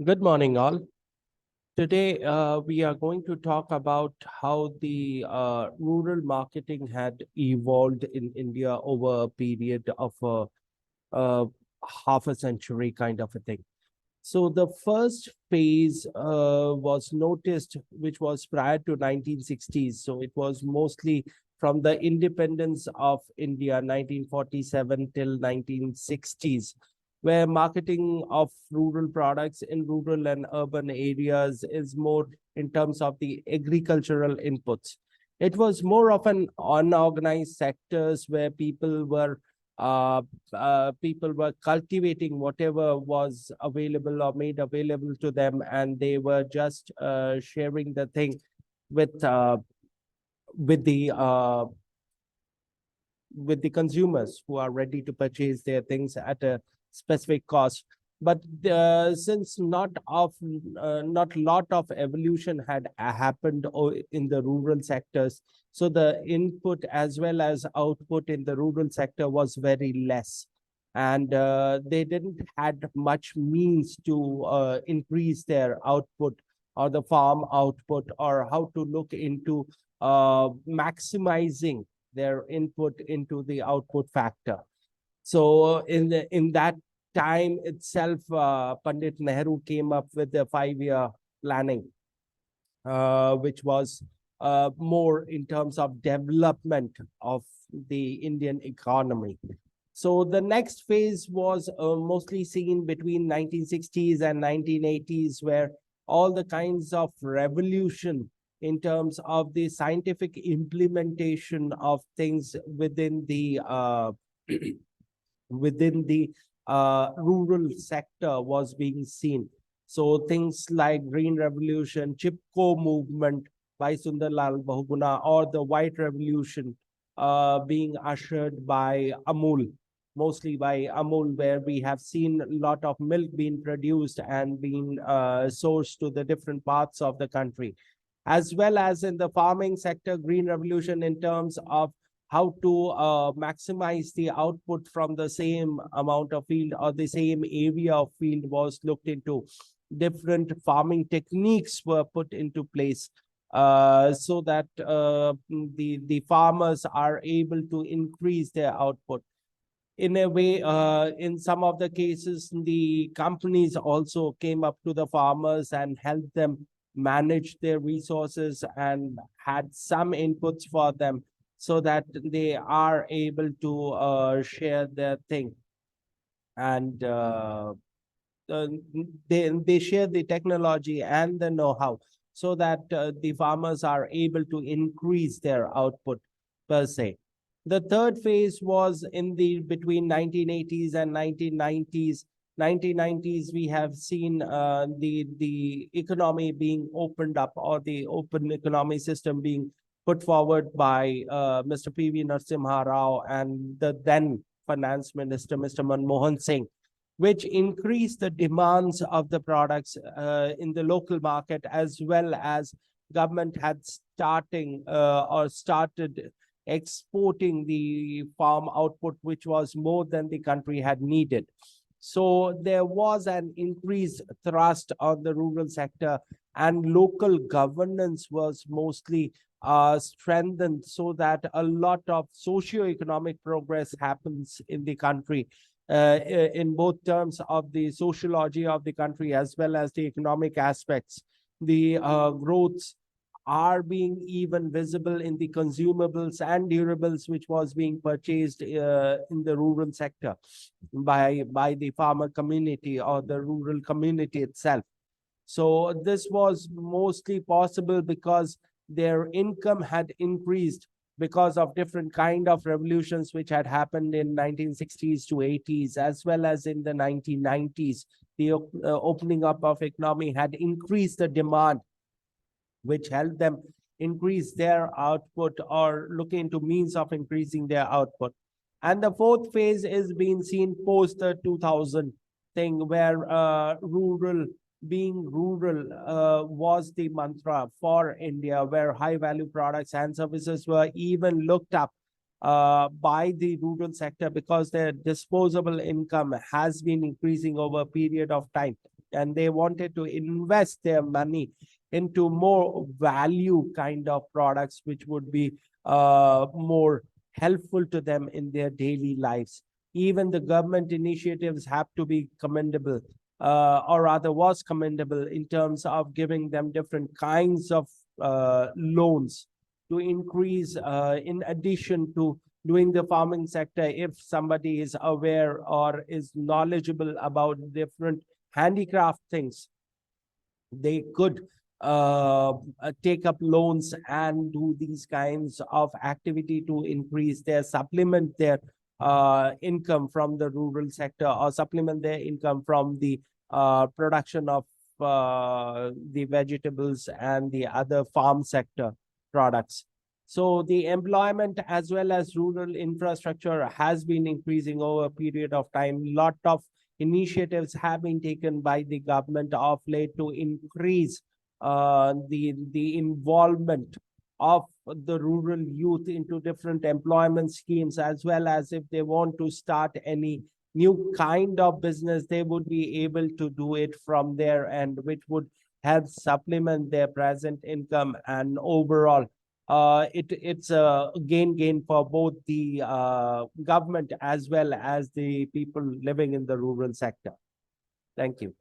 Good morning, all. Today, we are going to talk about how the rural marketing had evolved in India over a period of uh, half a century, kind of a thing. So, the first phase was noticed, which was prior to 1960s. So, it was mostly from the independence of India, 1947 till 1960s, where marketing of rural products in rural and urban areas is more in terms of the agricultural inputs. It was more of an unorganized sectors where uh, people were cultivating whatever was available or made available to them, and they were just sharing the thing with uh, with the uh, with the consumers who are ready to purchase their things at a specific cost. But since not lot of evolution had happened in the rural sectors, so the input as well as output in the rural sector was very less, and they didn't had much means to increase their output or the farm output, or how to look into maximizing their input into the output factor. So in that time itself, Pandit Nehru came up with the 5-year planning, which was more in terms of development of the Indian economy. So the next phase was mostly seen between 1960s and 1980s, where all the kinds of revolution in terms of the scientific implementation of things within the within the rural sector was being seen. So things like Green Revolution, Chipko movement by Sundarlal Bahuguna, or the White Revolution being ushered by Amul, mostly by Amul, where we have seen a lot of milk being produced and being sourced to the different parts of the country, as well as in the farming sector, Green Revolution in terms of how to maximize the output from the same amount of field or the same area of field was looked into. Different farming techniques were put into place so that the farmers are able to increase their output. In a way, in some of the cases, the companies also came up to the farmers and helped them manage their resources and had some inputs for them so that they are able to share their thing, and uh, they share the technology and the know-how so that the farmers are able to increase their output per se. The third phase was in the between 1980s and 1990s. 1990s, we have seen the economy being opened up, or the open economy system being put forward by Mr. P.V. Narasimha Rao and the then finance minister, Mr. Manmohan Singh, which increased the demands of the products in the local market, as well as government had started exporting the farm output, which was more than the country had needed. So there was an increased thrust on the rural sector, and local governance was mostly strengthened so that a lot of socio-economic progress happens in the country, in both terms of the sociology of the country as well as the economic aspects. The growths are being even visible in the consumables and durables which was being purchased in the rural sector by the farmer community or the rural community itself. So this was mostly possible because their income had increased because of different kind of revolutions which had happened in 1960s to 80s, as well as in the 1990s. The opening up of economy had increased the demand, which helped them increase their output or look into means of increasing their output. And the fourth phase is being seen post the 2000 thing, where being rural was the mantra for India, where high value products and services were even looked up by the rural sector because their disposable income has been increasing over a period of time. and they wanted to invest their money into more value kind of products, which would be more helpful to them in their daily lives. Even the government initiatives have to be commendable, or rather was commendable, in terms of giving them different kinds of loans to increase, in addition to doing the farming sector. If somebody is aware or is knowledgeable about different handicraft things, they could take up loans and do these kinds of activity to increase their, supplement their income from the rural sector, or supplement their income from the production of the vegetables and the other farm sector products. So the employment as well as rural infrastructure has been increasing over a period of time. Lot of initiatives have been taken by the government of late to increase the involvement of the rural youth into different employment schemes, as well as if they want to start any new kind of business, they would be able to do it from there, and which would help supplement their present income. And overall, it's a gain for both the government as well as the people living in the rural sector. Thank you.